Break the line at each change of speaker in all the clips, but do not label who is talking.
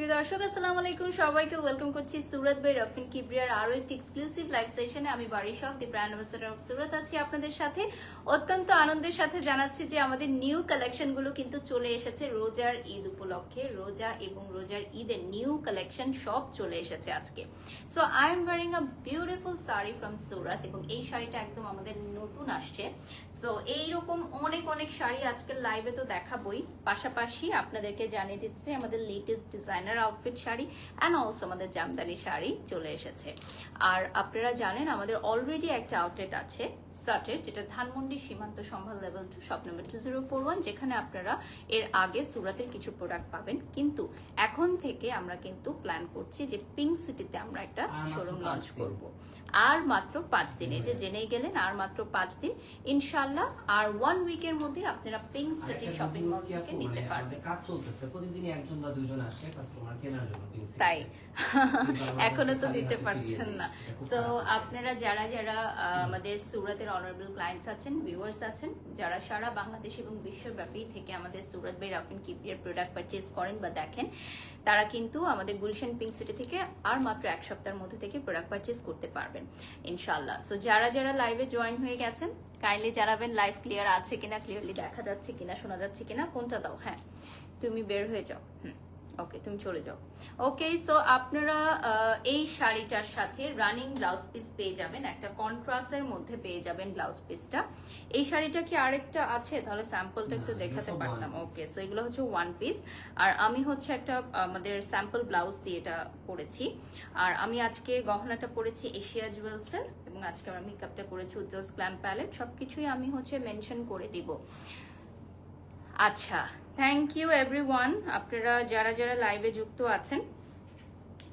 প্রিয় দর্শক আসসালামু আলাইকুম, সবাইকে ওয়েলকাম করছি সুরত বাই রফিন কিবরিয়ার আরো একটি এক্সক্লুসিভ লাইভ সেশনে। আমি বারিশক, দি ব্র্যান্ড অ্যাম্বাসেডর অফ সুরত আছি আপনাদের সাথে। অত্যন্ত আনন্দের সাথে জানাচ্ছি যে আমাদের নিউ কালেকশন গুলো কিন্তু চলে এসেছে রোজার ঈদ উপলক্ষে। রোজা এবং রোজার ঈদের নিউ কালেকশন সব চলে এসেছে আজকে। So I am wearing a beautiful sari from Surat, এবং এই শাড়িটা একদম আমাদের নতুন আসছে। সো এইরকম অনেক অনেক শাড়ি আজকে লাইভে তো দেখাবই, পাশাপাশি আপনাদেরকে জানিয়ে দিচ্ছি আমাদের latest designer outfit sari and also আমাদের জামদানি শাড়ি চলে এসেছে। আর আপনারা জানেন আমাদের অলরেডি একটা আউটলেট আছে সাটের, যেটা ধানমন্ডি সীমান্ত সম্ভার লেভেল 2 শপ নাম্বার 2041, যেখানে আপনারা এর আগে সুরাতের কিছু প্রোডাক্ট পাবেন। কিন্তু এখন থেকে আমরা কিন্তু প্ল্যান করছি যে পিঙ্ক সিটিতে আমরা একটা শোরুম লঞ্চ করব। আর মাত্র 5 দিন, এই যে জেনেই গেলেন, আর মাত্র 5 দিন ইনশাআল্লাহ। আর 1 উইকের মধ্যে আপনারা পিঙ্ক সিটি শপিং মল থেকে নিতে পারবেন।
কাজ চলতেছে, প্রতিদিনই একজন বা দুইজন আসে কাস্টমার কেনার জন্য পিঙ্ক সিটি।
তাই এখনো তো দিতে পারছেন না। সো আপনারা যারা যারা আমাদের সুরতের অনারেবল ক্লায়েন্টস আছেন, ভিউয়ার্স আছেন, যারা সারা বাংলাদেশ এবং বিশ্বব্যাপী থেকে আমাদের সুরত বাই রফিন কিবরিয়ার প্রোডাক্ট পারচেজ করেন বা দেখেন, তারা কিন্তু আমাদের গুলশান পিঙ্ক সিটি থেকে আর মাত্র 1 সপ্তাহের মধ্যে থেকে প্রোডাক্ট পারচেজ করতে পারবেন ইনশাআল্লাহ। সো যারা যারা লাইভে জয়েন হয়ে গেছেন কাইন্ডলি জানাবেন লাইভ ক্লিয়ার আছে কিনা, ক্লিয়ারলি দেখা যাচ্ছে কিনা, শোনা যাচ্ছে কিনা। ফোনটা দাও, হ্যাঁ তুমি বের হয়ে যাও, ওকে তুমি চলে যাও। ওকে, সো আপনারা এই শাড়িটার সাথে রানিং ব্লাউজ পিস পেয়ে যাবেন, একটা কন্ট্রাস্টের মধ্যে পেয়ে যাবেন ব্লাউজ পিসটা। এই শাড়িটা কি আরেকটা আছে? তাহলে স্যাম্পলটা একটু দেখাতে পারতাম। ওকে, সো এগুলো হচ্ছে ওয়ান পিস, আর আমি হচ্ছে একটা আমাদের স্যাম্পল ব্লাউজ দিয়ে এটা পরেছি। আর আমি আজকে গহনাটা পরেছি এশিয়া জুয়েলসের, এবং আজকে আমার মেকআপটা করেছি উজ্জ্বল গ্ল্যাম প্যালেট। সবকিছুই আমি হচ্ছে মেনশন করে দিব। আচ্ছা, থ্যাংক ইউ এভরিওয়ান। আপনারা যারা যারা লাইভে যুক্ত আছেন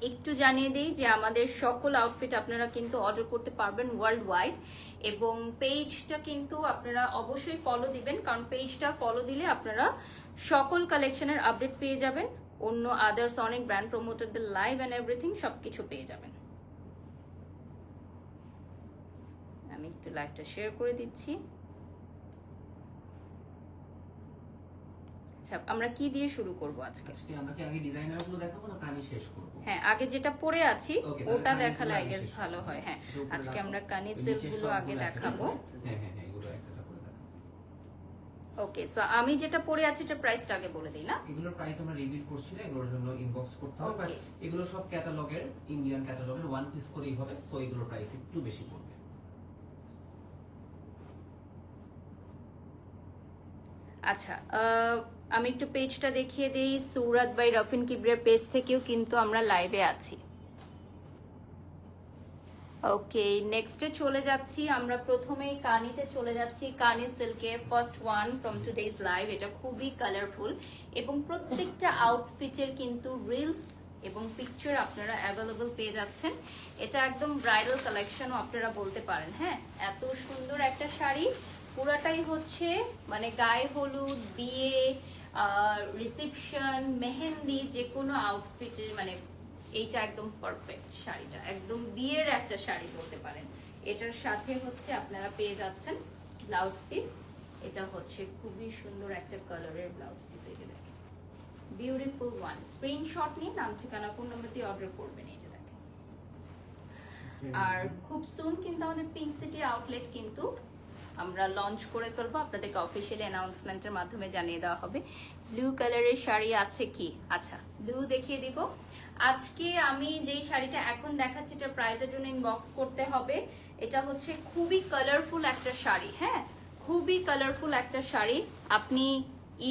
একটু জানিয়ে দিই যে আমাদের সকল আউটফিট আপনারা কিন্তু অর্ডার করতে পারবেন ওয়ার্ল্ড ওয়াইড, এবং পেজটা কিন্তু আপনারা অবশ্যই ফলো দিবেন, কারণ পেজটা ফলো দিলে আপনারা সকল কালেকশনের আপডেট পেয়ে যাবেন, অন্য আদার্স অনেক ব্র্যান্ড প্রমোটারদের লাইভ অ্যান্ড এভরিথিং সবকিছু পেয়ে যাবেন। আমি একটু লাইভটা শেয়ার করে দিচ্ছি। আমরা কি দিয়ে শুরু করব আজকে?
আমরা কি আগে ডিজাইনারগুলো দেখাবো না কানি শেষ করব?
হ্যাঁ, আগে যেটা পরে আছি ওটা দেখালে আই গেস ভালো হয়। হ্যাঁ, আজকে আমরা কানি সিল্কগুলো আগে দেখাবো।
হ্যাঁ হ্যাঁ হ্যাঁ, এগুলো একটা করে দেখাবো।
ওকে, সো আমি যেটা পরে আছি এটা প্রাইসটা আগে বলে দেই না?
এগুলোর প্রাইস আমরা রিভিল করছি না, এগুলোর জন্য ইনবক্স করতে হবে। এগুলো সব ক্যাটালগের, ইন্ডিয়ান ক্যাটালগের ওয়ান পিস করেই হবে, সো এগুলোর প্রাইস একটু বেশি পড়বে।
আচ্ছা, আমি একটু পেজটা দেখিয়ে দিই। সুরত বাই রফিন কিবরিয়ার পেজ থেকেও কিন্তু আমরা লাইভে আছি। ওকে, নেক্সটে চলে যাচ্ছি আমরা। প্রথমেই কানিতে চলে যাচ্ছি। কানি সিল্কে first one from today's live. এটা খুবই কালারফুল, এবং প্রত্যেকটা আউটফিটের কিন্তু রিলস এবং পিকচার আপনারা অ্যাভেলেবল পেয়ে যাচ্ছেন। এটা একদম ব্রাইডাল কালেকশনও আপনারা বলতে পারেন। হ্যাঁ, এত সুন্দর একটা শাড়ি, পুরাটাই হচ্ছে মানে গায়ে হলুদ, বিয়ে, রিসেপশন, মেহেন্দি, যে কোনো আউটফিটের মানে এইটা একদম পারফেক্ট। শাড়িটা একদম বিয়ের একটা শাড়ি বলতে পারেন। এটার সাথে হচ্ছে আপনারা পেয়ে যাচ্ছেন ব্লাউজ পিস। এটা হচ্ছে খুবই সুন্দর একটা কালারের ব্লাউজ পিস। এটা দেখেন, বিউটিফুল ওয়ান। স্ক্রিনশট নিয়ে নাম ঠিকানা ফোন নাম্বার দিয়ে অর্ডার করবেন। এই যে দেখেন। আর খুব সুন কিন্তু আমাদের পিঙ্ক সিটি আউটলেট কিন্তু আমরা লঞ্চ করে ফেলবো, আপনাদেরকে অফিসিয়ালি অ্যানাউন্সমেন্টের মাধ্যমে জানিয়ে দেওয়া হবে। ব্লু কালারের শাড়ি আছে কি? আচ্ছা, ব্লু দেখিয়ে দিব। আজকে আমি যেই শাড়িটা এখন দেখাচ্ছি এটা প্রাইসের জন্য ইনবক্স করতে হবে। এটা হচ্ছে খুবই কালারফুল একটা শাড়ি। হ্যাঁ, খুবই কালারফুল একটা শাড়ি। আপনি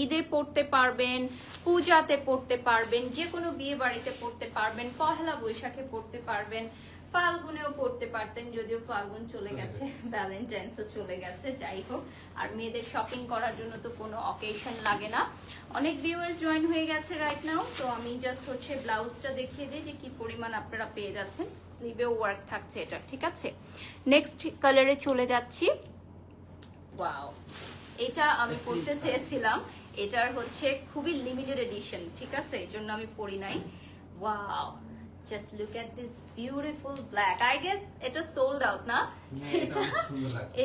ঈদে পরতে পারবেন, পূজাতে পরতে পারবেন, যে কোনো বিয়ে বাড়িতে পরতে পারবেন, পহেলা বৈশাখে পরতে পারবেন, ফাল্গুনেও পড়তে পারতেন, যদিও ফাল্গুন চলে গেছে, ভ্যালেন্টাইন্সও চলে গেছে, যাই হোক। আর মেয়েদের শপিং করার জন্য তো কোনো অকেশন লাগে না। অনেক ভিউয়ার্স জয়েন হয়ে গেছে রাইট নাও। তো আমি জাস্ট হচ্ছে ব্লাউজটা দেখিয়ে দিই যে কি পরিমাণ আপনারা পেয়ে যাচ্ছেন। স্লিভেও ওয়ার্ক থাকছে এটা, ঠিক আছে। নেক্সট কালারে চলে যাচ্ছি। ওয়াও, এটা আমি পড়তে চেয়েছিলাম। এটার হচ্ছে খুবই লিমিটেড এডিশন, ঠিক আছে, এর জন্য আমি পরি নাই। Wow, just look at this beautiful black. I guess এটা sold out না?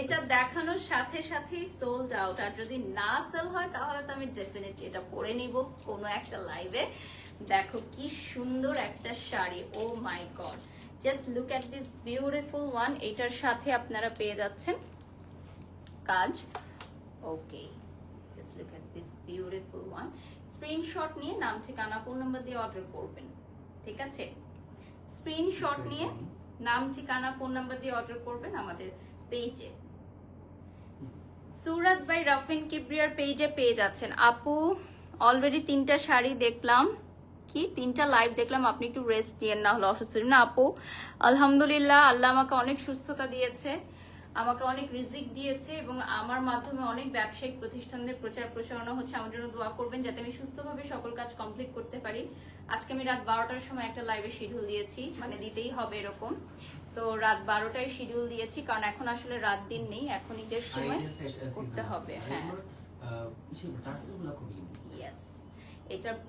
এটা দেখানোর সাথে সাথেই sold out। আর যদি না সেল হয় তাহলে তো আমি ডেফিনেটলি এটা পরে নিব কোনো একটা লাইভে। দেখো কি সুন্দর একটা sari, oh my god, just look at this beautiful one. এটার সাথে আপনারা পেয়ে যাচ্ছেন কাজ। Okay, just look at this beautiful one. Screenshot নিয়ে নাম ঠিকানা ফোন নাম্বার দিয়ে অর্ডার করবেন, ঠিক আছে? স্ক্রিনশট নিয়ে নাম ঠিকানা ফোন নাম্বার দিয়ে অর্ডার করবেন আমাদের পেজে, সুরাত বাই রাফিন কিবরিয়ার পেজে পেয়ে যাচ্ছেন। আপু অলরেডি 3টা শাড়ি দেখলাম, কি 3টা লাইভ দেখলাম, আপনি একটু রেস্ট নিয়েন, না হলে অসুস্থ না। আপু আলহামদুলিল্লাহ, আল্লাহ আমাকে অনেক সুস্থতা দিয়েছে, আমাকে অনেক রিজিক দিয়েছে, এবং আমার মাধ্যমে অনেক ব্যবসায়িক প্রতিষ্ঠানদের প্রচার প্রসারণা হচ্ছে। আমার জন্য দোয়া করবেন যাতে আমি সুস্থভাবে সকল কাজ কমপ্লিট করতে পারি। আজকে আমি রাত 12টার সময় একটা লাইভে শিডিউল দিয়েছি, মানে দিতেই হবে এরকম। সো রাত 12টায় শিডিউল দিয়েছি, কারণ এখন আসলে রাত দিন নেই, এখন ঈদের সময় করতে হবে। হ্যাঁ, ইয়েস,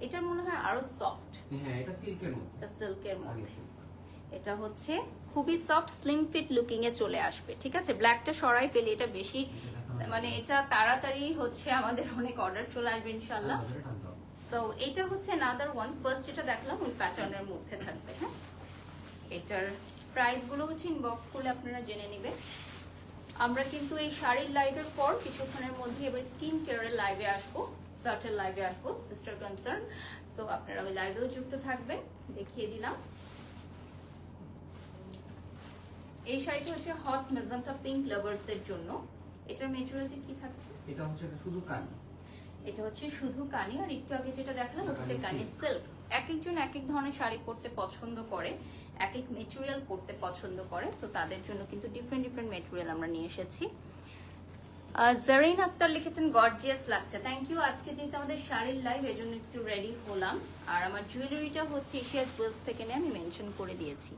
এটার মনে হয় আরো সফট।
হ্যাঁ, এটা সিল্কের মধ্যে,
এটা সিল্কের মধ্যে। এটা হচ্ছে খুবই সফট স্লিম ফিট লুকিং এ চলে আসবে, ঠিক আছে? ব্ল্যাকটা সরাই ফেলি, এটা বেশি মানে এটা তাড়াতাড়ি হচ্ছে আমাদের অনেক অর্ডার চলে আসবে ইনশাআল্লাহ। সো এটা হচ্ছে another one, ফার্স্ট যেটা দেখলাম ওই প্যাটার্নের মধ্যে থাকবে। হ্যাঁ, এটার প্রাইস গুলো হচ্ছে ইনবক্স করলে আপনারা জেনে নেবেন। আমরা কিন্তু এই শাড়ির লাইভের পর কিছুক্ষণের মধ্যে এবার স্কিন কেয়ারের লাইভে আসবো, সার্টের লাইভে আসবো, সিস্টার কনসার্ন। সো আপনারা ওই লাইভেও যুক্ত থাকবেন, দেখিয়ে দিলাম। এই শাড়িটা হচ্ছে হট মেজেন্টা পিঙ্ক লাভার্সদের জন্য। এটার মেটেরিয়ালটা কি থাকছে?
এটা হচ্ছে শুধু কানি,
এটা হচ্ছে শুধু কানি, আর একটু আগে যেটা দেখলাম ওটা হচ্ছে কানি সিল্ক। এক একজন এক এক ধরনের শাড়ি পরতে পছন্দ করে, এক এক মেটেরিয়াল পরতে পছন্দ করে। সো তাদের জন্য কিন্তু ডিফারেন্ট ডিফারেন্ট মেটেরিয়াল আমরা নিয়ে এসেছি। জারিন আক্তার লিখেছেন গর্জিয়াস লাগছে, থ্যাংক ইউ। আজকে যেহেতু আমাদের শাড়ির লাইভ, এজন্য একটু রেডি হলাম। আর আমার জুয়েলারিটা হচ্ছে এশিয়া জুয়েলস থেকে নিয়ে আমি মেনশন করে দিয়েছি।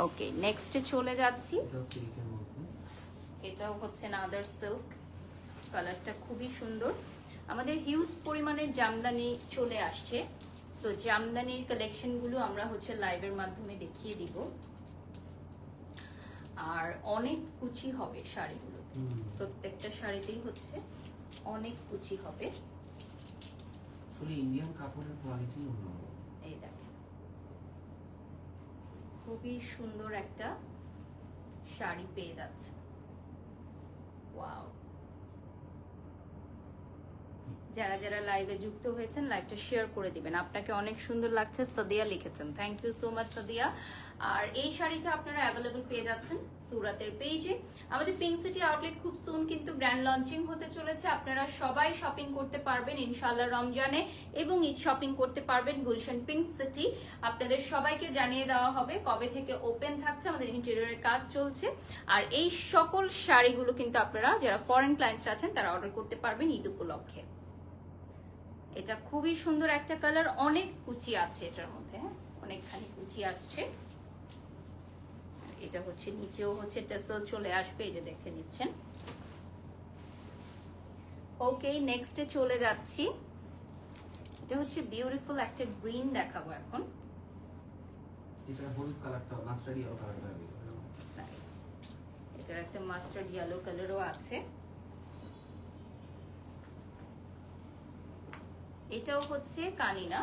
ওকে, নেক্সটে চলে যাচ্ছি। এটাও হচ্ছে নাদার সিল্ক, কালারটা খুবই সুন্দর। আমাদের হিউজ পরিমাণের জামদানি চলে আসছে। সো জামদানির কালেকশনগুলো আমরা হচ্ছে লাইভের মাধ্যমে দেখিয়ে দিব। আর অনেক কুচি হবে শাড়িগুলো, প্রত্যেকটা শাড়িতেই হচ্ছে অনেক কুচি হবে।
আসলে ইন্ডিয়ান কাপড়ের কোয়ালিটি অন্যরকম।
এই দেখেন, খুবই সুন্দর একটা শাড়ি পেয়ে যাচ্ছে। ওয়াও, যারা যারা লাইভে যুক্ত হয়েছেন লাইভটা শেয়ার করে দিবেন। আপনাকে অনেক সুন্দর লাগছে, সাদিয়া লিখেছেন, thank you so much Sadia. আর এই শাড়িটা আপনারা অ্যাভেলেবল পেয়ে যাচ্ছেন সুরাতের পেজে। আমাদের পিঙ্ক সিটি আউটলেট খুব সুন কিন্তু গ্র্যান্ড লঞ্চিং হতে চলেছে। আপনারা সবাই শপিং করতে পারবেন ইনশাআল্লাহ রমজানে, এবং ঈদ শপিং করতে পারবেন গুলশান পিঙ্ক সিটি। আপনাদের সবাইকে জানিয়ে দেওয়া হবে কবে থেকে ওপেন থাকছে, আমাদের ইন্টেরিয়রের কাজ চলছে। আর এই সকল শাড়িগুলো কিন্তু আপনারা যারা ফরেন ক্লায়েন্টস আছেন তারা অর্ডার করতে পারবেন ঈদ উপলক্ষে। এটা খুবই সুন্দর একটা কালার, অনেক কুচি আছে এটার মধ্যে, হ্যাঁ অনেকখানি কুচি আছে। এটা হচ্ছে নিচেও হচ্ছে টেসেল চলে আসবে, এই যে দেখে নিচ্ছেন। ওকে, নেক্সটে চলে যাচ্ছি। এটা হচ্ছে বিউটিফুল একটা গ্রিন দেখাবো এখন।
এটা হলুদ কালারটা, মাস্টার্ড ইয়েলো কালারটা হবে।
এটার একটা মাস্টার্ড ইয়েলো কালারও আছে। এটাও হচ্ছে কানিনা।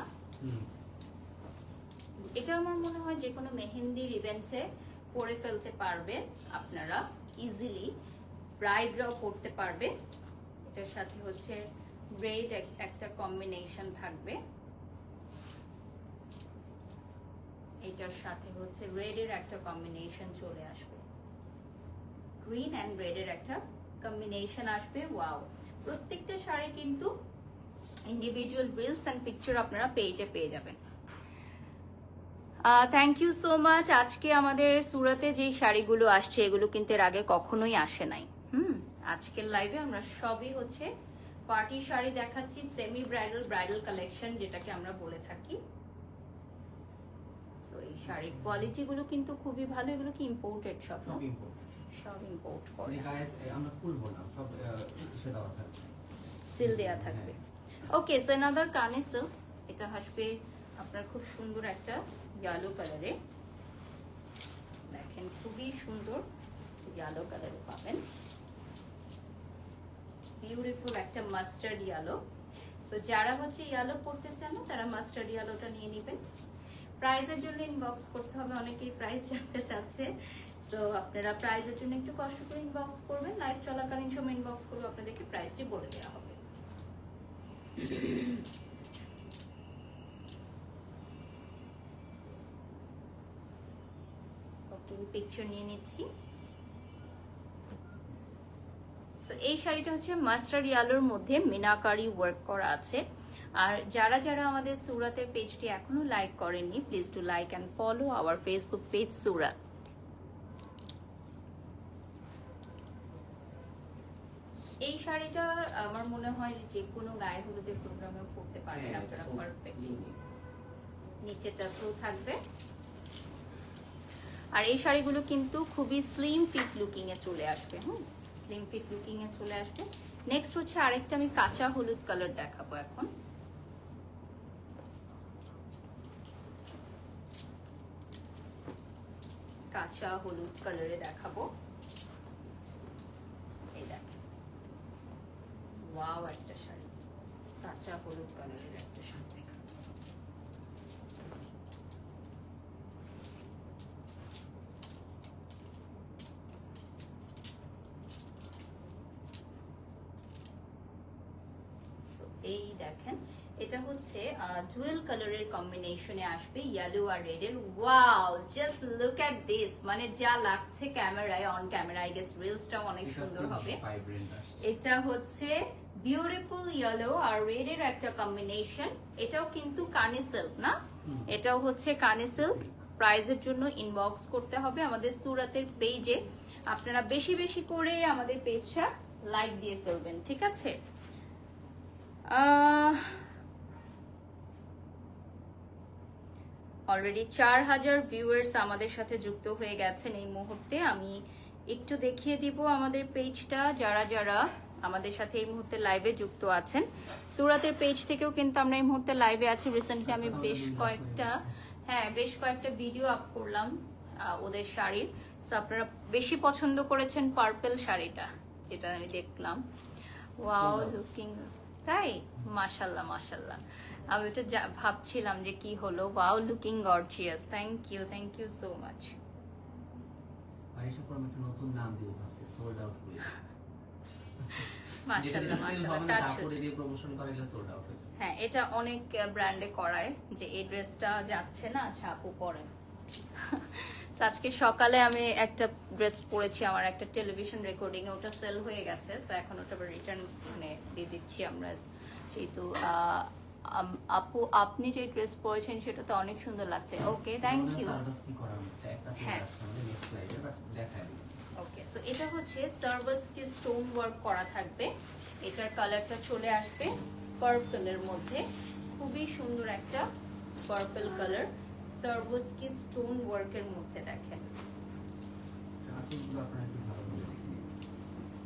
এটা আমার মনে হয় যে কোনো মেহেন্দির ইভেন্টে পরে ফেলতে পারবে আপনারা ইজিলি, ব্রাইডরাও পরতে পারবে। এটার সাথে হচ্ছে রেড একটা কম্বিনেশন থাকবে, এটার সাথে হচ্ছে রেডের একটা কম্বিনেশন চলে আসবে, গ্রিন অ্যান্ড রেডের একটা কম্বিনেশন আসবে। ওয়াও, প্রত্যেকটা শাড়ি কিন্তু ইন্ডিভিজুয়াল রিলস অ্যান্ড পিকচার আপনারা পেজে পেয়ে যাবেন। Thank you so much. আজকে আমাদের সুরাতে যে শাড়িগুলো আসছে এগুলো কিন্তু এর আগে কখনোই আসে নাই। আজকের লাইভে আমরা সবই হচ্ছে পার্টি শাড়ি দেখাচ্ছি, সেমি ব্রাইডাল, ব্রাইডাল কালেকশন যেটাকে আমরা বলে থাকি। সো এই শাড়ির কোয়ালিটি গুলো কিন্তু খুবই ভালো। এগুলো কি ইম্পোর্টেড? সব ইম্পোর্ট করে,
আমরা খুলবো না, সব এসে দেওয়া থাকবে,
সিল দেয়া থাকবে। ওকে, সো অ্যানাদার কানে সিল্ক। এটা আসবে আপনার খুব সুন্দর একটা ইয়েলো কালারে, দেখেন খুবই সুন্দর ইয়েলো কালারে পাবেন, বিউটিফুল একটা মাস্টার্ড ইয়েলো। তো যারা হচ্ছে ইয়েলো পড়তে চান না তারা মাস্টার্ড ইয়েলোটা নিয়ে নেবেন। প্রাইজের জন্য ইনবক্স করতে হবে, অনেকেই প্রাইস জানতে চাচ্ছে। সো আপনারা প্রাইজের জন্য একটু কষ্ট করে ইনবক্স করবেন, লাইভ চলাকালীন সময় ইনবক্স করবে, আপনাদেরকে প্রাইসটি বলে দেওয়া হবে। ওকে, পিকচার নিয়ে নিচ্ছি। এই শাড়িটা হচ্ছে মাস্টার্ড ইয়েলোর মধ্যে মিনাকারি ওয়ার্ক করা আছে। আর যারা যারা আমাদের সুরাতের পেজটি এখনো লাইক করেননি, please do like and follow our Facebook page সুরাত। এই শাড়িটা আমার মনে হয় যে কোনো গায়ে হলুদের প্রোগ্রামে পরতে পারবেন আপনারা পারফেক্টলি। নিচে টাসেল থাকবে। আর এই শাড়িগুলো কিন্তু খুবই স্লিম ফিট লুকিং এ চলে আসবে। স্লিম ফিট লুকিং এ চলে আসবে। নেক্সট হচ্ছে আরেকটা আমি কাঁচা হলুদ কালার দেখাবো এখন। কাঁচা হলুদ কালারে দেখাবো। এই দেখেন, ওয়াও একটা শাড়ি, কাঁচা হলুদ কালারের একটা শাড়ি দেখাবো। এই দেখেন, এটা হচ্ছে ডুয়েল কালারের কম্বিনেশনে আসবে, ইয়েলো আর রেড এর। Wow, just look at this, মানে যা লাগছে ক্যামেরায়, অন ক্যামেরা আই গেস রিলসটাও অনেক সুন্দর হবে। এটা হচ্ছে বিউটিফুল ইয়েলো আর রেড এর একটা কম্বিনেশন। এটাও কিন্তু কানি সিল্ক না, এটাও হচ্ছে কানি সিল্ক। প্রাইজের জন্য ইনবক্স করতে হবে আমাদের সুরাতের পেজে। আপনারা বেশি বেশি করে আমাদের পেজটা লাইক দিয়ে ফেলবেন, ঠিক আছে? অলরেডি 4000 ভিউয়ার্স আমাদের সাথে যুক্ত হয়ে গেছেন এই মুহূর্তে। আমি একটু দেখিয়ে দিব আমাদের পেজটা, যারা যারা আমাদের সাথে এই মুহূর্তে লাইভে যুক্ত আছেন। সুরাতের পেজ থেকেও কিন্তু আমরা এই মুহূর্তে লাইভে আছি। রিসেন্টলি আমি বেশ কয়েকটা ভিডিও আপ করলাম ওদের শাড়ির। সো আপনারা বেশি পছন্দ করেছেন পার্পল শাড়িটা, যেটা আমি দেখলাম। ওয়াও লুকিং, তাই মাশাল্লাহ মাশাল্লাহ। আমি ওটা ভাবছিলাম যে কি হলো। Wow looking gorgeous, thank you so much.
Arisha পর একটা নতুন নাম দিব ভাবছি, সোল্ড আউট কুইন।
মাশাআল্লাহ মাশাআল্লাহ, টাচ
করে দিয়ে প্রমোশন করে এটা সোল্ড আউট।
হ্যাঁ, এটা অনেক ব্র্যান্ডে করায় যে এই ড্রেসটা যাচ্ছে না, ছাপু পরেন। আজকে সকালে আমি একটা ড্রেস পরেছি আমার একটা টেলিভিশন রেকর্ডিং এ, ওটা সেল হয়ে গেছে। তো এখন ওটা রিটার্ন মানে দিয়ে দিচ্ছি আমরা। যেহেতু আপু আপনি যে ড্রেস পরেছেন সেটা তো অনেক সুন্দর লাগছে। ওকে, থ্যাংক ইউ। হ্যাঁ, ওকে। সো এটা হচ্ছে সার্ভাস কি স্টোন ওয়ার্ক করা থাকবে। এটার কালারটা চলে আসবে পার্পলের মধ্যে, খুবই সুন্দর একটা পার্পল কালার, সার্ভাস কি স্টোন ওয়ার্কের মধ্যে দেখেন।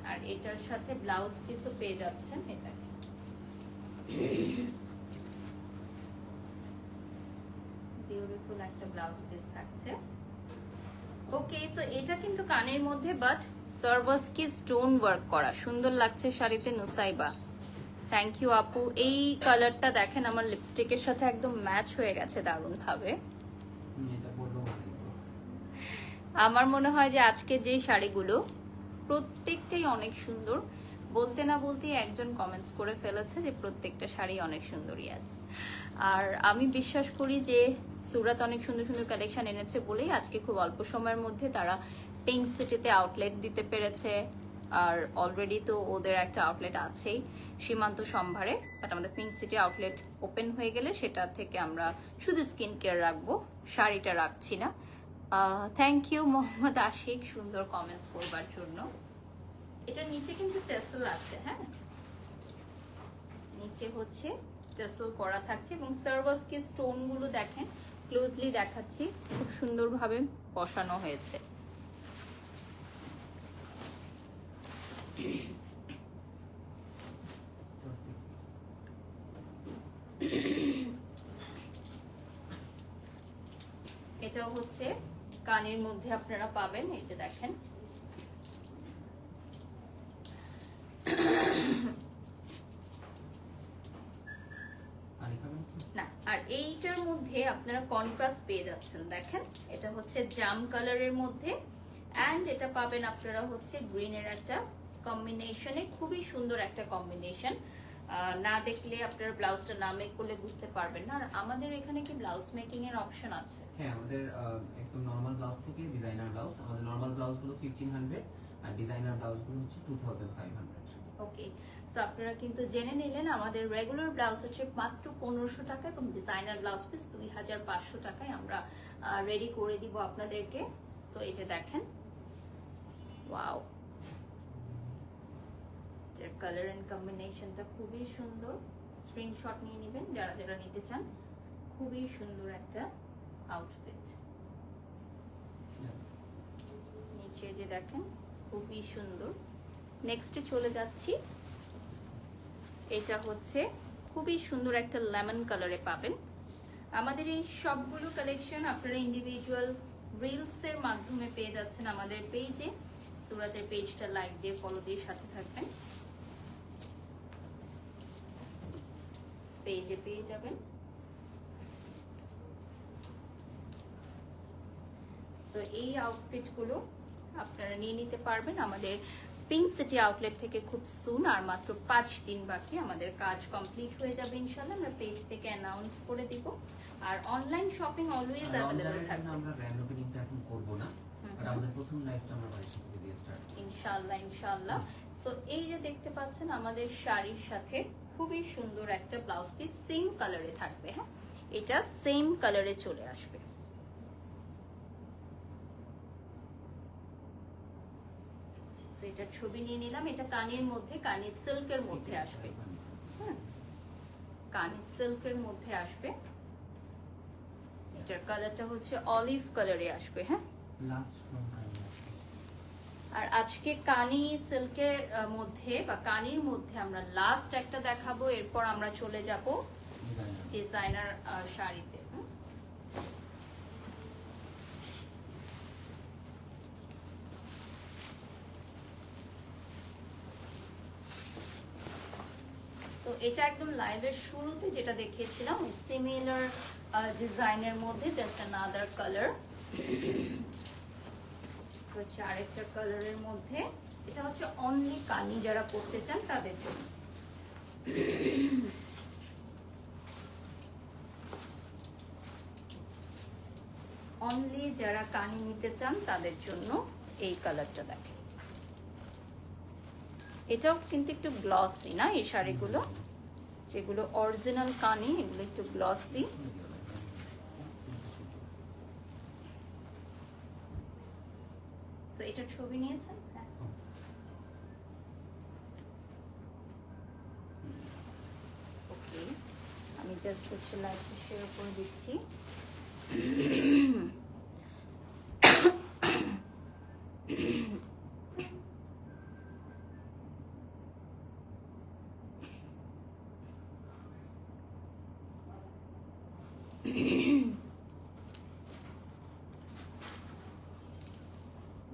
আর এটার সাথে ব্লাউজ পিসও পেয়ে যাচ্ছেন। এটা বিউটিফুল একটা ব্লাউজ পিস থাকছে। ওকে, সো এটা কিন্তু কানের মধ্যে বাট সার্ভাস কি স্টোন ওয়ার্ক করা, সুন্দর লাগছে শাড়িতে। নুসাইবা, থ্যাংক ইউ আপু। এই কালারটা দেখেন আমার লিপস্টিকের সাথে একদম ম্যাচ হয়ে গেছে দারুণ ভাবে। আমার মনে হয় যে আজকে যে শাড়িগুলো প্রত্যেকটাই অনেক সুন্দর। বলতে না বলতে একজন কমেন্টস করে ফেলেছে যে প্রত্যেকটা শাড়ি অনেক সুন্দর। ইয়াস, আর আমি বিশ্বাস করি যে সুরাত অনেক সুন্দর সুন্দর কালেকশন এনেছে বলেই আজকে খুব অল্প সময়ের মধ্যে তারা পিঙ্ক সিটিতে আউটলেট দিতে পেরেছে। আর অলরেডি তো ওদের একটা আউটলেট আছেই সীমান্ত সম্ভারে, বাট আমাদের পিঙ্ক সিটি আউটলেট ওপেন হয়ে গেলে সেটা থেকে আমরা শুধু স্কিন কেয়ার রাখবো, শাড়িটা রাখছি না। থ্যাংক ইউ মোহাম্মদ আশিক, সুন্দর কমেন্টস করবার জন্য। এটা নিচে কিন্তু টেসেল আছে, হ্যাঁ নিচে হচ্ছে টেসেল করা থাকছে এবং সার্ভাস কি স্টোন গুলো দেখেন, ক্লোজলি দেখাচ্ছি, খুব সুন্দরভাবে বসানো হয়েছে। এটাও হচ্ছে কানের মধ্যে আপনারা পাবেন, এই যে দেখেন। আপনারা কন্ট্রাস্ট পেয়ে যাচ্ছেন। দেখেন এটা হচ্ছে জাম কালারের মধ্যে, অ্যান্ড এটা পাবেন আপনারা হচ্ছে গ্রিনের একটা কম্বিনেশনে। খুবই সুন্দর একটা কম্বিনেশন, না দেখলে আপনারা ব্লাউজটা না মেক করলে বুঝতে পারবেন না। আর আমাদের এখানে কি ব্লাউজ মেকিং এর অপশন আছে?
হ্যাঁ, আমাদের একদম নরমাল ব্লাউজ থেকে ডিজাইনার ব্লাউজ, আমাদের নরমাল ব্লাউজ গুলো 1500 আর ডিজাইনার ব্লাউজ গুলো হচ্ছে 2500।
ওকে, সো আপনারা কিন্তু জেনে নিলেন আমাদের রেগুলার ব্লাউজ হচ্ছে মাত্র 1500 টাকা এবং ডিজাইনার ব্লাউজ পিস 2500 টাকায় আমরা রেডি করে দিব আপনাদেরকে। সো এই যে দেখেন, ওয়াও, এর কালার এন্ড কম্বিনেশনটা খুবই সুন্দর। স্ক্রিনশট নিয়ে নেবেন যারা যারা নিতে চান। খুবই সুন্দর একটা আউটফিট। নিচে যে দেখেন খুবই সুন্দর। নেক্সটে চলে যাচ্ছি, এটা হচ্ছে খুবই সুন্দর একটা লেমন কালারে পাবেন। আমাদের এই সবগুলো কালেকশন আপনারা ইন্ডিভিজুয়াল রিলস এর মাধ্যমে পেয়ে যাচ্ছেন আমাদের পেজে। সুরাতের পেজটা লাইক দিয়ে ফলো দিয়ে সাথে থাকবেন, পেজে পেয়ে যাবেন। সো এই আউটফিট গুলো আপনারা নিয়ে নিতে পারবেন আমাদের পিঙ্ক সিটি আউটলেট থেকে খুব সুন। আর মাত্র 5 দিন বাকি, আমাদের কাজ কমপ্লিট হয়ে যাবে ইনশাআল্লাহ। আমরা পেজ থেকে অ্যানাউন্স করে দিব। আর অনলাইন শপিং অলওয়েজ अवेलेबल থাকবে।
আমরা গ্র্যান্ড ওপেনিংটা এখন করব না, বাট আমাদের প্রথম লাইভটা আমরা বাড়ির সাথে দিয়ে স্টার্ট করব
ইনশাআল্লাহ ইনশাআল্লাহ। সো এই যে দেখতে পাচ্ছেন আমাদের শাড়ির সাথে খুবই সুন্দর একটা ব্লাউজ পিস সেম কালারে থাকবে। হ্যাঁ, এটা সেম কালারে চলে আসবে। এটার ছবি নিয়ে নিলাম। এটা কানের মধ্যে, কানের সিল্কের মধ্যে আসবে। হ্যাঁ, কানের সিল্কের মধ্যে আসবে। এটার কালারটা হচ্ছে অলিভ কালারে আসবে। হ্যাঁ,
লাস্ট ফ্রম কাইন্ড।
আর আজকে কানি সিল্কের মধ্যে বা কানির মধ্যে আমরা লাস্ট একটা দেখাবো, এরপর আমরা চলে যাব ডিজাইনার শাড়িতে। তো এটা একদম লাইভের শুরুতে যেটা দেখিয়েছিলাম ওই সিমিলার ডিজাইনের মধ্যে জাস্ট অ্যানাদার কালার হচ্ছে, আরেকটা কালারের মধ্যে। এটা হচ্ছে অনলি কানি যারা পড়তে চান তাদের জন্য। অনলি যারা কানি নিতে চান তাদের জন্য এই কালারটা দেখেন। এটাও কিন্তু একটু গ্লসি না, এই শাড়িগুলো যেগুলো অরিজিনাল কানি এগুলো একটু গ্লসি। তো এটার ছবি নিয়েছেন? হ্যাঁ, ওকে, আমি জাস্ট হচ্ছে লাইভটা শেয়ার করে দিচ্ছি।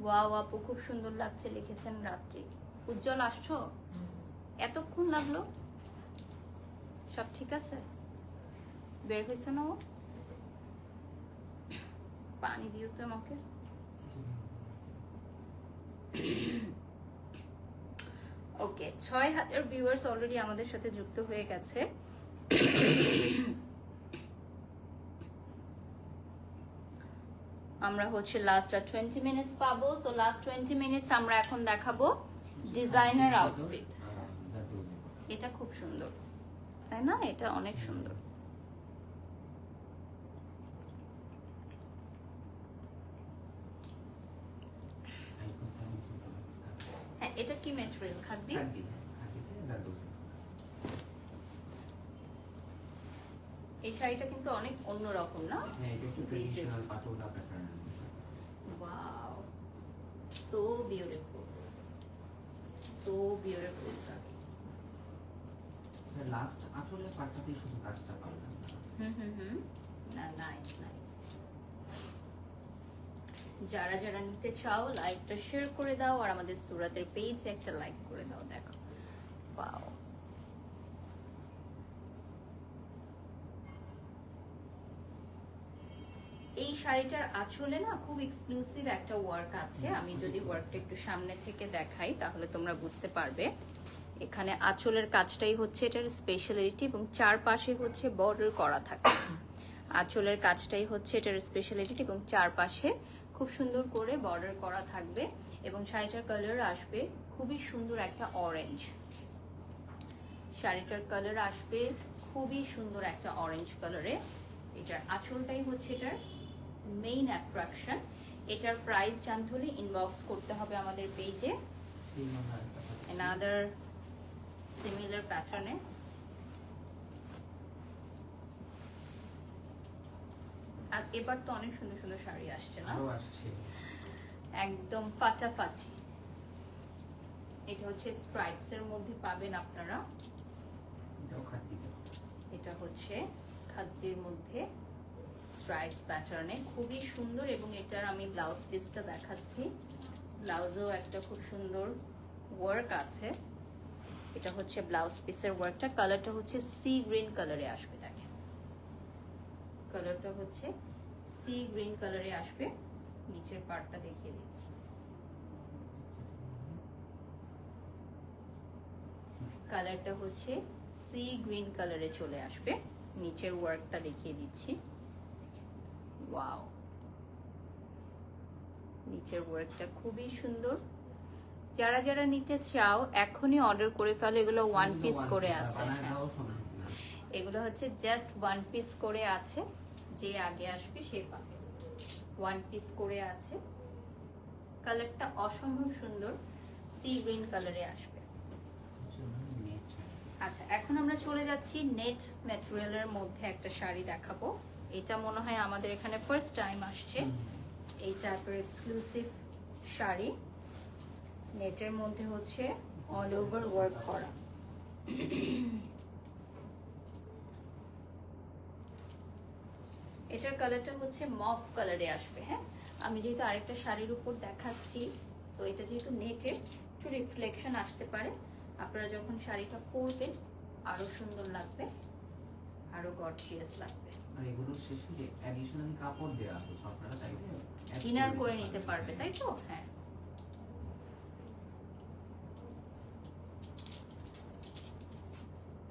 ওয়াও আপু, খুব সুন্দর লাগছে লিখেছেন রাত্রি। উজ্জ্বল আসছো? এতক্ষণ লাগলো? সব ঠিক আছে? বের হয়েছে না ও? পানি দিও তো আমাকে। ওকে, 6000 ভিউয়ার্স অলরেডি আমাদের সাথে যুক্ত হয়ে গেছে। আমরা হচ্ছে লাস্ট আর 20 মিনিটস পাবো। সো লাস্ট 20 মিনিটস আমরা এখন দেখাবো ডিজাইনার আউটফিট। এটা খুব সুন্দর, তাই না? এটা অনেক সুন্দর। হ্যাঁ, এটা কি ম্যাটেরিয়াল? খাদি? এই শাড়িটা কিন্তু অনেক অন্যরকম না?
হ্যাঁ, এটা একটু traditional patola pattern.
Wow, so beautiful, so beautiful sari.
Last আঁচলের পাটটাতেই শুধু কাজটা পারলাম
না, নাইস নাইস। যারা যারা নিতে চাও লাইকটা শেয়ার করে দাও আর আমাদের সুরাতের পেজে একটা লাইক করে দাও। দেখো, ওয়াও, শাড়িটার আঁচলে না খুব এক্সক্লুসিভ একটা ওয়ার্ক আছে। আমি যদি ওয়ার্কটা একটু সামনে থেকে দেখাই তাহলে তোমরা বুঝতে পারবে। এখানে আঁচলের কাজটাই হচ্ছে এটার স্পেশালিটি, এবং চারপাশে হচ্ছে বর্ডার করা থাকে। আঁচলের কাজটাই হচ্ছে এটার স্পেশালিটি, এবং চারপাশে খুব সুন্দর করে বর্ডার করা থাকবে। এবং শাড়িটার কালার আসবে খুবই সুন্দর একটা অরেঞ্জ। শাড়িটার কালার আসবে খুবই সুন্দর একটা অরেঞ্জ কালারে। এটার আঁচলটাই হচ্ছে এটার মেইন অ্যাট্রাকশন। এটার প্রাইস জানতে হলে ইনবক্স করতে হবে আমাদের পেজে। another similar প্যাটার্নে। আর এবার তো অনেক সুন্দর সুন্দর শাড়ি আসছে না,
আরো আসছে
একদম ফাটাফাটি। এটা হচ্ছে স্ট্রাইপস এর মধ্যে পাবেন আপনারা।
এটাও খাদ্যিতে,
এটা হচ্ছে খাদ্যের মধ্যে স্ট্রাইপস প্যাটার্নে, খুবই সুন্দর। এবং এটার আমি ব্লাউজ পিসটা দেখাচ্ছি। ব্লাউজেও একটা খুব সুন্দর ওয়ার্ক আছে। এটা হচ্ছে ব্লাউজ পিসের ওয়ার্কটা। কালারটা হচ্ছে সি গ্রিন কালারে আসবে। দেখেন কালারটা হচ্ছে সি গ্রিন কালারে আসবে। নিচের পার্টটা দেখিয়ে দিচ্ছি। কালারটা হচ্ছে সি গ্রিন কালারে চলে আসবে। নিচের ওয়ার্কটা দেখিয়ে দিচ্ছি। ওয়াও, নিচের ওয়ার্কটা খুবই সুন্দর। যারা যারা নিতে চাও এখনই অর্ডার করে ফেলো। এগুলো ওয়ান পিস করে আছে। এগুলো হচ্ছে জাস্ট ওয়ান পিস করে আছে। যে আগে আসবে সে পাবে। ওয়ান পিস করে আছে। কালারটা অসম্ভব সুন্দর, সি গ্রিন কালারে আসবে। আচ্ছা, এখন আমরা চলে যাচ্ছি নেট ম্যাটেরিয়ালের মধ্যে একটা শাড়ি দেখাবো। এটা মনে হয় আমাদের এখানে ফার্স্ট টাইম আসছে এই টাইপের এক্সক্লুসিভ শাড়ি। নেটের মধ্যে হচ্ছে অল ওভার ওয়ার্ক করা। এটার কালারটা হচ্ছে মফ কালারে আসবে। হ্যাঁ, আমি যেহেতু আরেকটা শাড়ির উপর দেখাচ্ছি, সো এটা যেহেতু নেটে একটু রিফ্লেকশন আসতে পারে। আপনারা যখন শাড়িটা পরবেন আরো সুন্দর লাগবে, আরো গর্জিয়াস লাগবে।
আর এগুলোর শেষে যে অ্যাডিশনাল কাপড় দেয়া আছে, সো আপনারা চাইলে
ইনার করে নিতে পারবে, তাই তো? হ্যাঁ,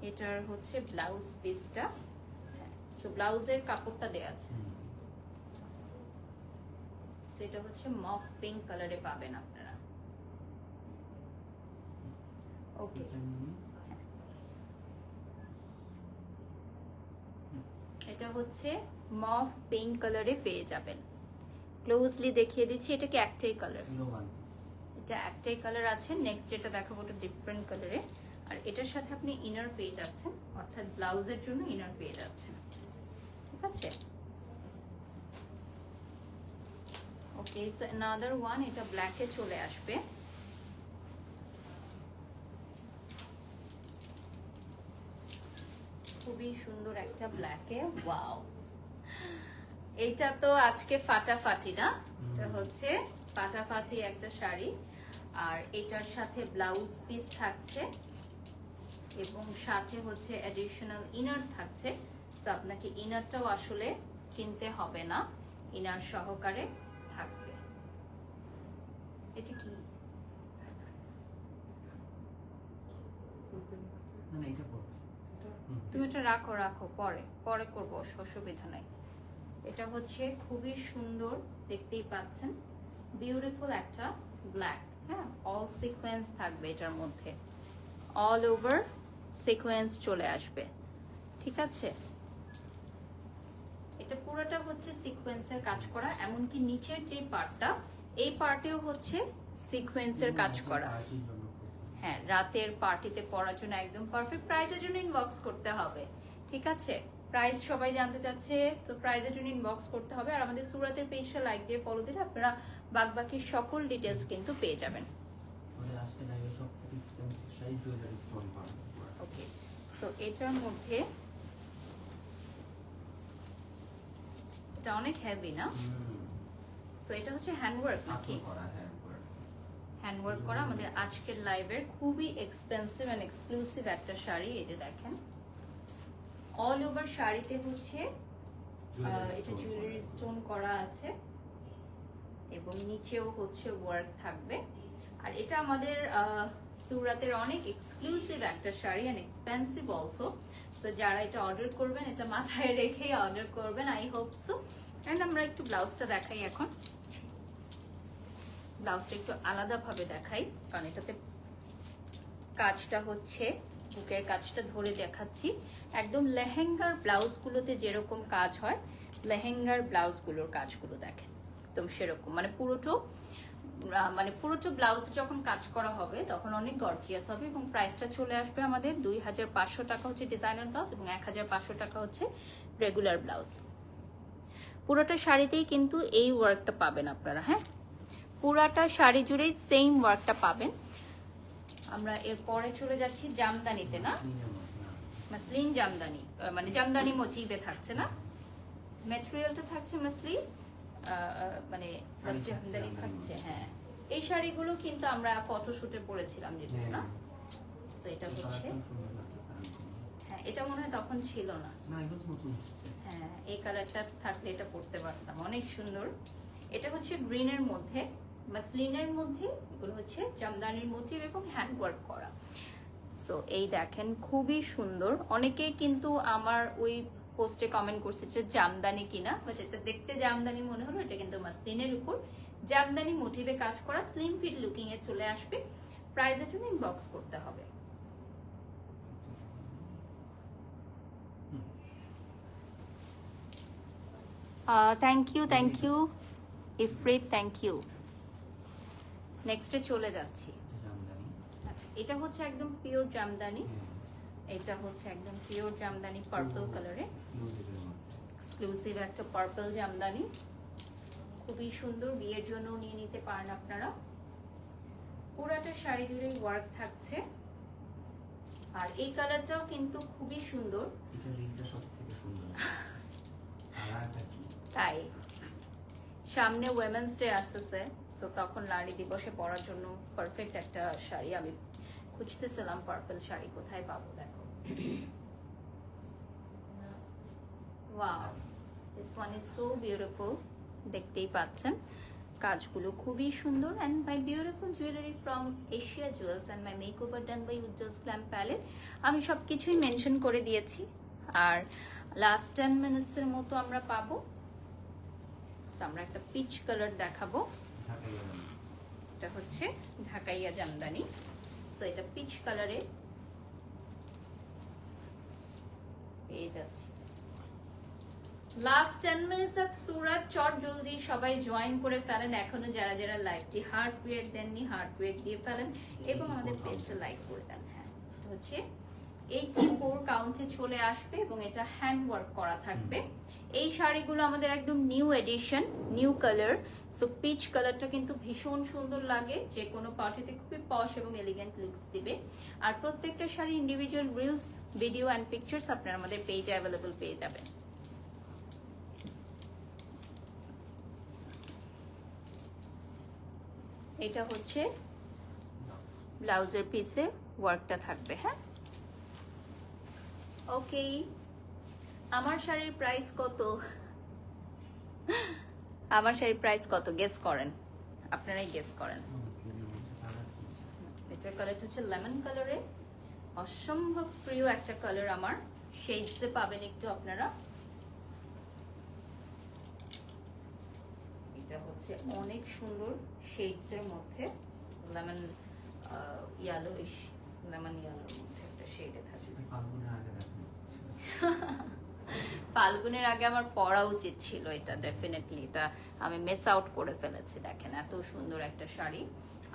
এটার হচ্ছে ব্লাউজ পিসটা। সো ব্লাউজের কাপড়টা দেয়া আছে। সেটা হচ্ছে মফ পিঙ্ক কালারে পাবেন আপনারা। ওকে, এটা হচ্ছে মফ পিঙ্ক কালারে পেয়ে যাবেন। ক্লোজলি দেখিয়ে দিচ্ছি। এটা কি একটাই কালার? এটা একটাই কালার আছে। নেক্সট যেটা দেখাবো ওটা ডিফারেন্ট কালারে। আর এটার সাথে আপনি ইনার পেয়ে যাচ্ছেন, অর্থাৎ ব্লাউজের জন্য ইনার পেয়ে যাচ্ছেন। ঠিক আছে, ওকে। সো অ্যানাদার ওয়ান, এটা ব্ল্যাকে চলে আসবে। খুবই সুন্দর একটা ব্ল্যাকে। ওয়াও, এইটা তো আজকে ফাটাফাটি না? এটা হচ্ছে ফাটাফাটি একটা শাড়ি। আর এটার সাথে ব্লাউজ পিস থাকছে এবং সাথে হচ্ছে অ্যাডিশনাল ইনার থাকছে। সো আপনাকে ইনারটাও আসলে কিনতে হবে না, ইনার সহকারে থাকবে। এটা কি?
মানে এটা পড়বে,
তুমি এটা রাখো রাখো, পরে পরে করবো, অসুবিধা নাই। এটা হচ্ছে খুবই সুন্দর, দেখতেই পাচ্ছেন, বিউটিফুল একটা ব্ল্যাক। হ্যাঁ, অল সিকোয়েন্স থাকবে এটার মধ্যে, অল ওভার সিকোয়েন্স চলে আসবে। ঠিক আছে, এটা পুরোটা হচ্ছে সিকোয়েন্সের কাজ করা। এমনকি নিচের যে পার্টটা, এই পার্টেও হচ্ছে সিকোয়েন্সের কাজ করা। হ্যাঁ, রাতের পার্টিতে পরার জন্য একদম পারফেক্ট। প্রাইসের জন্য ইনবক্স করতে হবে। ঠিক আছে, প্রাইস সবাই জানতে চাচ্ছে, তো প্রাইসের জন্য ইনবক্স করতে হবে। আর আমাদের সুরাতের পেজটা লাইক দিয়ে ফলো দিলে আপনারা বাকি সকল ডিটেলস কিন্তু পেয়ে যাবেন। ওকে, সো এটার মধ্যে এটা অনেক হেভি না? সো এটা হচ্ছে হ্যান্ডওয়ার্ক নাকি? হ্যান্ডওয়ার্ক করা আমাদের আজকের লাইভের খুবই এক্সপেন্সিভ এন্ড এক্সক্লুসিভ একটা শাড়ি। এই যে দেখেন, অল ওভার শাড়িতে হচ্ছে এটা জুয়েলারি স্টোন করা আছে এবং নিচেও হচ্ছে ওয়ার্ক থাকবে। আর এটা আমাদের সুরাতের অনেক এক্সক্লুসিভ একটা sari and expensive also. So যারা এটা অর্ডার করবেন এটা মাথায় রেখেই অর্ডার করবেন, আই হোপ সো। এন্ড আমরা একটু ব্লাউজটা দেখাই এখন। ব্লাউজটা একটু আলাদাভাবে দেখাই, কারণ এটাতে কাজটা হচ্ছে বুকের কাজটা ধরে দেখাচ্ছি। একদম লেহেঙ্গার ব্লাউজগুলোতে যেরকম কাজ হয়, লেহেঙ্গার ব্লাউজগুলোর কাজগুলো দেখেন একদম সেরকম, মানে পুরোটা ব্লাউজ যখন কাজ করা হবে তখন অনেক গর্জিয়াস হবে। এবং প্রাইসটা চলে আসবে আমাদের 2500 টাকা হচ্ছে ডিজাইনার ব্লাউজ এবং 1500 টাকা হচ্ছে রেগুলার ব্লাউজ। পুরোটা শাড়িতেই কিন্তু এই ওয়ার্কটা পাবেন আপনারা, হ্যাঁ পুরাটা শাড়ি জুড়েই সেম ওয়ার্কটা পাবেন। আমরা এরপরে চলে যাচ্ছি জামদানিতে, না মাসলিন জামদানি, মানে জামদানি মোটিভে থাকছে, না ম্যাটেরিয়ালটা থাকছে মাসলিন, মানে জামদানি থাকছে। হ্যাঁ এই শাড়িগুলো কিন্তু আমরা ফটোশুটে পরেছিলাম যেটা, না সো এটা হচ্ছে, হ্যাঁ এটা মনে হয় তখন ছিল না, হ্যাঁ এই কালারটা থাকলে এটা পরতে পারতাম, অনেক সুন্দর। এটা হচ্ছে গ্রিনের মধ্যে, মাসলিনের মধ্যে, এগুলো হচ্ছে জামদানির মোটিভ এবং হ্যান্ডওয়ার্ক করা। সো এই দেখেন খুবই সুন্দর। অনেকেই কিন্তু আমার ওই পোস্টে কমেন্ট করছে যে জামদানি কিনা, বাট এটা দেখতে জামদানি মনে হলো, এটা কিন্তু মাসলিনের উপর জামদানি মোটিভে কাজ করা, স্লিম ফিট লুকিং এ চলে আসবে। প্রাইসের জন্য ইনবক্স করতে হবে। Thank you Ifrit, thank you. নেক্সটে চলে যাচ্ছি। আচ্ছা এটা হচ্ছে একদম পিওর জামদানি, এটা হচ্ছে একদম পিওর জামদানি পার্পল কালারে, এক্সক্লুসিভ একটা পার্পল জামদানি, খুবই সুন্দর, বিয়ের জন্য নিয়ে নিতে পারেন আপনারা। পুরাটা শাড়ি জুড়ে ওয়ার্ক থাকছে। আর এই কালারটাও কিন্তু খুবই সুন্দর, তাই সামনে উইমেন্স ডে আসতেছে, সো তখন নারী দিবসে পরার জন্য পারফেক্ট একটা শাড়ি আমি খুঁজতেছিলাম। পার্পল শাড়ি কোথায় পাবো, দেখো wow, this one is so beautiful, দেখতেই পাচ্ছেন কাজগুলো খুবই সুন্দর। And my beautiful jewellery from Asia Jewels and my makeover done by Ujjwal glam palette. আমি সব কিছুই মেনশন করে দিয়েছি। আর লাস্ট 10 মিনিটসের মতো আমরা পাবো। আমরা একটা পিচ কালার দেখাবো, এটা হচ্ছে ঢাকাইয়া জামদানি। সো এটা পিচ কালারে পেয়ে যাচ্ছি। লাস্ট 10 মিনিটস অফ সুরাত, চট জলদি সবাই জয়েন করে ফেলেন। এখনো যারা যারা লাইভটি হার্ট রেট দেননি হার্ট রেট দিয়ে ফেলেন এবং আমাদের পেজটা লাইক করে দেন। হ্যাঁ এটা হচ্ছে 84 কাউন্টে চলে আসবে এবং এটা হ্যান্ড ওয়ার্ক করা থাকবে। এই শাড়িগুলো আমাদের একদম new edition, new colour. So peach কালারটা কিন্তু ভীষণ সুন্দর লাগে, যে কোনো পার্টিতে খুবই পশ এবং এলিগেন্ট লুকস দিবে। আর প্রত্যেকটা sari individual reels, video and pictures আপনারা আমাদের পেজে অ্যাভেলেবল পেয়ে যাবেন। এটা হচ্ছে ব্লাউজের পিসে ওয়ার্কটা থাকবে। হ্যাঁ ওকে, আমার শাড়ির প্রাইস কত? আমার শাড়ির প্রাইস কত গেস করেন, আপনারাই গেস করেন। এটার কালারটা হচ্ছে লেমন কালারে, অসম্ভব প্রিয় একটা কালার আমার, শেডসে পাবেন একটু আপনারা। এটা হচ্ছে অনেক সুন্দর শেডসের মধ্যে, লেমন ইয়েলোইশ, লেমন ইয়েলোর মধ্যে একটা শেডে থাকে। ফাল্গুনের আগে আমার পড়া উচিত ছিল এটা ডেফিনেটলি, তা আমি মিস আউট করে ফেলেছি। দেখেন এত সুন্দর একটা শাড়ি।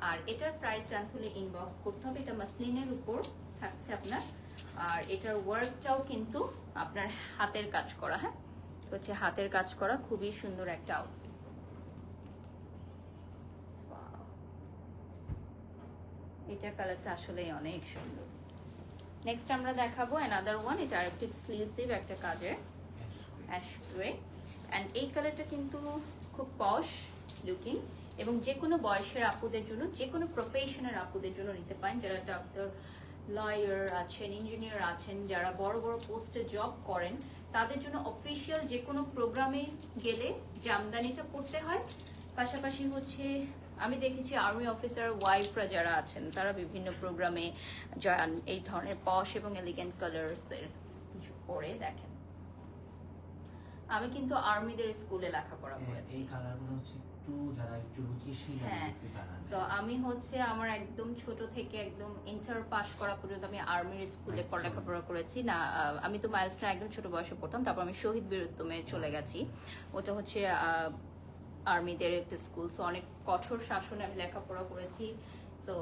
আর এটার প্রাইস জানতে হলে ইনবক্স করতে হবে। এটা মাসলিনের উপর থাকছে আপনার, আর এটার ওয়ার্কটাও কিন্তু আপনার হাতের কাজ করা। হ্যাঁ হচ্ছে হাতের কাজ করা, খুবই সুন্দর একটা আউটফিট। এটার কালারটা আসলে অনেক সুন্দর। নেক্সট আমরা দেখাবো অ্যানাদার ওয়ান, এটা আরেকটু এক্সক্লুসিভ একটা কাজের অ্যাশ গ্রে। অ্যান্ড এই কালারটা কিন্তু খুব পশ লুকিং এবং যে কোনো বয়সের আপুদের জন্য, যে কোনো প্রফেশনের আপুদের জন্য নিতে পারেন। যারা ডাক্তার, লয়ার আছেন, ইঞ্জিনিয়ার আছেন, যারা বড় বড় পোস্টে জব করেন, তাদের জন্য অফিসিয়াল যে কোনো প্রোগ্রামে গেলে জামদানিটা পরতে হয়। পাশাপাশি হচ্ছে আমি দেখেছি আর্মি অফিসার ওয়াইফরা যারা আছেন তারা বিভিন্ন প্রোগ্রামে যান এই ধরনের পশ এবং এলিগেন্ট কালার্সের পরে। দেখেন আমি কিন্তু আর্মিদের স্কুলে লেখাপড়া করেছি।
এই কালারগুলো হচ্ছে একটু যারা একটু রুচিশীল
হ্যাঁ,
আছে তারা।
তো আমি হচ্ছে আমার একদম ছোট থেকে একদম ইন্টার পাস করা পর্যন্ত আমি আর্মির স্কুলে লেখাপড়া করেছি। না আমি তো মাইলস্টোন একদম ছোট বয়সে পড়তাম, তারপর আমি শহীদ বীরুত্তমে চলে গেছি। ওটা হচ্ছে আর্মিদের একটা স্কুল, সো অনেক কঠোর শাসনে আমি লেখাপড়া করেছি। সো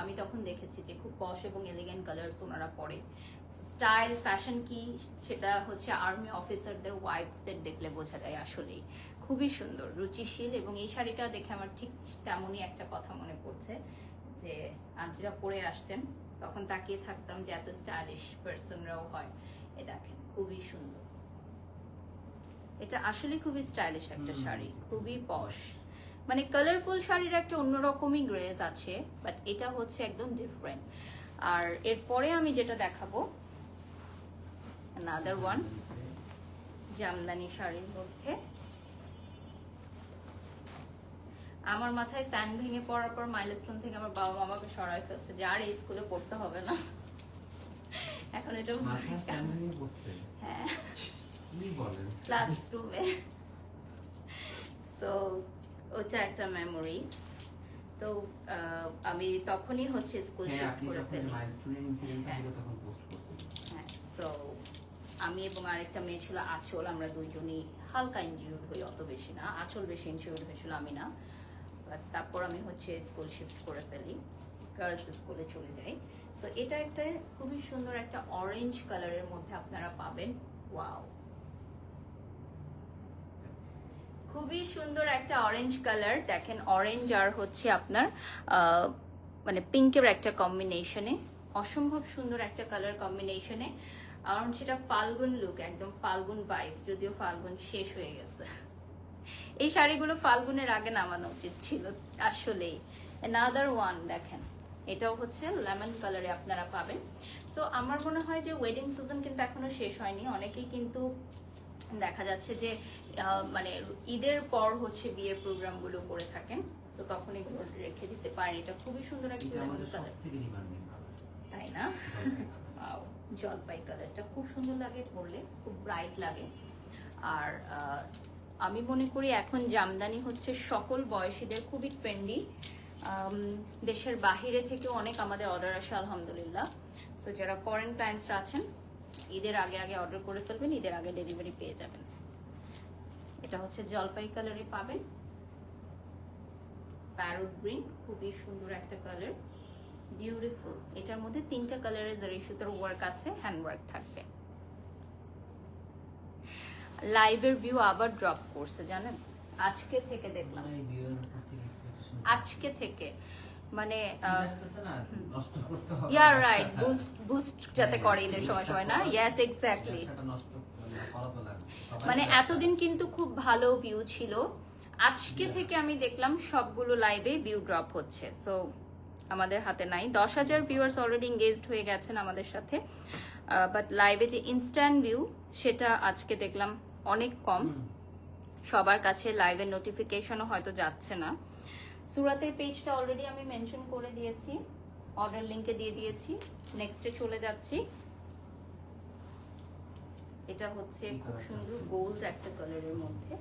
আমি তখন দেখেছি যে খুব পশ এবং এলিগেন্ট কালার্স ওনারা পরে। স্টাইল ফ্যাশন কি সেটা হচ্ছে আর্মি অফিসারদের ওয়াইফদের দেখলে বোঝা যায়। আসলেই খুবই সুন্দর, রুচিশীল। এবং এই শাড়িটা দেখে আমার ঠিক তেমনই একটা কথা মনে পড়ছে যে আন্টিরা পরে আসতেন, তখন তাকিয়ে থাকতাম যে এত স্টাইলিশ পার্সনরাও হয়। এ দেখেন খুবই সুন্দর, এটা আসলে খুবই স্টাইলিশ একটা শাড়ি, খুবই পশ। মানে কালারফুল শাড়ির একটা অন্যরকমই গ্রেস আছে, বাট এটা হচ্ছে একদম ডিফারেন্ট। আর এরপরে আমি যেটা দেখাবো another one জামদানি শাড়ির মধ্যে। আমার মাথায় ফ্যান ভেঙে পড়ার পর মাইলস্টোন থেকে আমার বাবা মামাকে সরাই ফেলছে যে আর এই স্কুলে পড়তে হবে না। এখন এটা
মাথায় ফ্যান ভেঙে পড়ছে?
হ্যাঁ,
কি বলেন?
ক্লাসরুমে। সো ওটা একটা মেমোরি। তো আমি তখনই হচ্ছে স্কুল শিফট করে ফেলি।
মাইলস্টোনের ইনসিডেন্টটা হলো তখন পোস্ট করছিলেন।
হ্যাঁ, সো আমি এবং আরেকটা মেয়ে ছিল আঁচল, আমরা দুইজনই হালকা ইনজিউর্ড হই, অত বেশি না। আঁচল বেশি ইনজিউর্ড হয়েছিল, আমি না। তারপর আমি হচ্ছে স্কুল শিফট করে ফেলি, গার্লস স্কুলে চলে যাই। সো এটা একটা খুবই সুন্দর একটা অরেঞ্জ কালারের মধ্যে আপনারা পাবেন। ওয়াও, খুবই সুন্দর একটা অরেঞ্জ কালার। দেখেন অরেঞ্জ আর হচ্ছে আপনার মানে পিঙ্কের একটা কম্বিনেশনে, অসম্ভব সুন্দর একটা কালার কম্বিনেশনে। আর সেটা ফাল্গুন লুক, একদম ফাল্গুন ভাইব, যদিও ফাল্গুন শেষ হয়ে গেছে। এই শাড়িগুলো ফাল্গুনের আগে নামানো উচিত ছিল আসলেই। another one দেখেন, এটাও হচ্ছে লেমন কালারে আপনারা পাবেন। সো আমার মনে হয় যে ওয়েডিং সিজন কিন্তু এখনো শেষ হয়নি। অনেকেই কিন্তু দেখা যাচ্ছে যে মানে ঈদের পর হচ্ছে বিয়ের প্রোগ্রামগুলো করে থাকেন, তো তখন এগুলো রেখে দিতে পারেন। এটা খুবই সুন্দর একটা লেমন কালার, তাই না? জলপাই কালারটা খুব সুন্দর লাগে পরলে, খুব ব্রাইট লাগে। আর আমি মনে করি এখন জামদানি হচ্ছে সকল বয়সীদের খুবই ট্রেন্ডি। দেশের বাহিরে থেকে অনেক আমাদের অর্ডার আসে আলহামদুলিল্লাহ। সো যারা ফরেন ক্লায়েন্টসরা আছেন, ঈদের আগে আগে অর্ডার করে ফেলবেন, ঈদের আগে ডেলিভারি পেয়ে যাবেন। এটা হচ্ছে জলপাই কালারে পাবেন, প্যারট গ্রিন, খুবই সুন্দর একটা কালার, বিউটিফুল। এটার মধ্যে 3টা কালারের জারি সুতার ওয়ার্ক আছে, হ্যান্ড ওয়ার্ক থাকবে। লাইভের ভিউ আবার ড্রপ করছে জানেন, আজকে থেকে দেখলাম, আজকে থেকে মানে ইয়া রাইট, বুস্ট যাতে করে ঈদের সময় সময় না। Yes, exactly. মানে এতদিন কিন্তু খুব ভালো ভিউ ছিল, আজকে থেকে আমি দেখলাম সবগুলো লাইভে ভিউ ড্রপ হচ্ছে। সো আমাদের হাতে নাই। 10,000 ভিউয়ার্স অলরেডি এঙ্গেজড হয়ে গেছেন আমাদের সাথে, বাট লাইভে যে ইনস্ট্যান্ট ভিউ সেটা আজকে দেখলাম অনেক কম। সবার কাছে লাইভের নোটিফিকেশনও হয়তো যাচ্ছে না। সুরাতের পেজটা অলরেডি আমি মেনশন করে দিয়েছি, অর্ডার লিংকে দিয়ে দিয়েছি। নেক্সটে চলে যাচ্ছি। এটা হচ্ছে খুব সুন্দর গোল্ড একটা কালারের মধ্যে,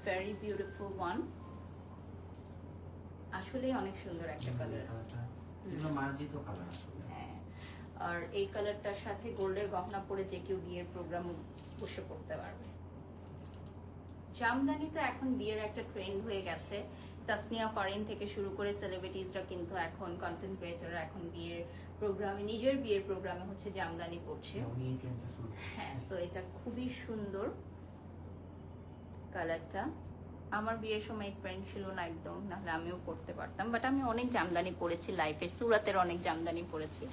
ভেরি বিউটিফুল ওয়ান। আসলে অনেক সুন্দর একটা কালার,
মার্জিত কালার আসলে।
হ্যাঁ, আর এই কালারটার সাথে গোল্ডের গহনা পরে যে কেউ বিয়ের প্রোগ্রাম বসে করতে পারবে। জামদানি তো এখন বিয়ের একটা ট্রেন্ড হয়ে গেছে। তাসনিয়া ফারিন থেকে শুরু করে সেলিব্রিটিজরা কিন্তু এখন, কন্টেন্ট ক্রিয়েটররা এখন বিয়ের প্রোগ্রামে, নিজের বিয়ের প্রোগ্রামে হচ্ছে জামদানি পরছে। হ্যাঁ, তো এটা খুবই সুন্দর কালারটা। আমার বিয়ের সময় ট্রেন্ড ছিল না একদম, নাহলে আমিও পরতে পারতাম, বাট আমি অনেক জামদানি পরেছি লাইফে, সুরাতের অনেক জামদানি পরেছি।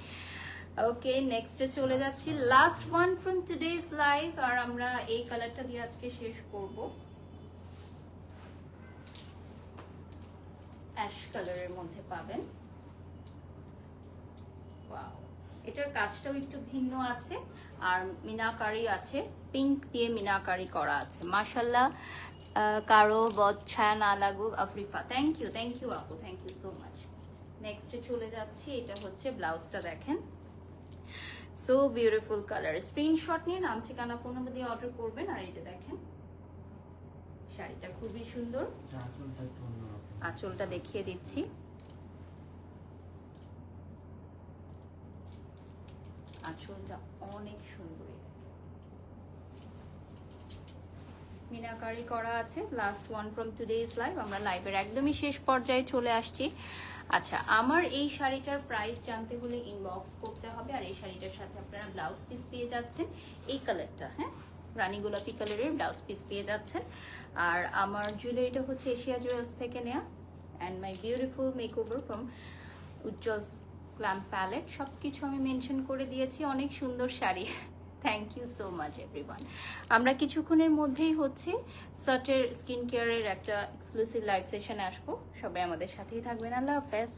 ওকে, নেক্সটে চলে যাচ্ছি, last one from today's live. আর আমরা এই কালারটা দিয়ে আজকে শেষ করব। অ্যাশ কালারের মধ্যে পাবেন, ওয়াও, এটার কাজটাও একটু ভিন্ন আছে আর মিনাকারি আছে, পিঙ্ক দিয়ে মিনাকারি করা আছে। মাশাল্লাহ, কারো বদ ছায়া না লাগুক আফরিফা। থ্যাংক ইউ আপু, থ্যাংক ইউ সো মাচ। নেক্সটে চলে যাচ্ছি, এটা হচ্ছে ব্লাউজটা দেখেন, সো বিউটিফুল কালার। স্ক্রিনশট নিয়ে নাম ঠিকানা ফোন নাম্বার দিয়ে অর্ডার করবেন। আর এই যে দেখেন শাড়িটা খুবই সুন্দর,
আঁচলটা একটু অন্যরকম।
আঁচলটা দেখিয়ে দিচ্ছি। আঁচলটা অনেক সুন্দর, মিনাকারি করা আছে। Last one from today's live, আমরা লাইভের একদমই শেষ পর্যায়ে চলে আসছি। আচ্ছা, আমার এই শাড়িটার প্রাইস জানতে হলে ইনবক্স করতে হবে। আর এই শাড়িটার সাথে আপনারা ব্লাউজ পিস পেয়ে যাচ্ছেন, এই কালারটা, হ্যাঁ, রানী গোলাপি কালারের ব্লাউজ পিস পেয়ে যাচ্ছেন। আর আমার জুয়েলারিটা হচ্ছে এশিয়া জুয়েলার্স থেকে নেওয়া, and my beautiful makeover from Ujjwal glam palette. সব কিছু আমি মেনশন করে দিয়েছি, অনেক সুন্দর sari. Thank you so much everyone. আমরা কিছুক্ষণের মধ্যেই হচ্ছে সাটের স্কিন কেয়ারের একটা এক্সক্লুসিভ লাইভ সেশনে আসবো। সবাই আমাদের সাথেই থাকবেন। আল্লাহ হাফেজ।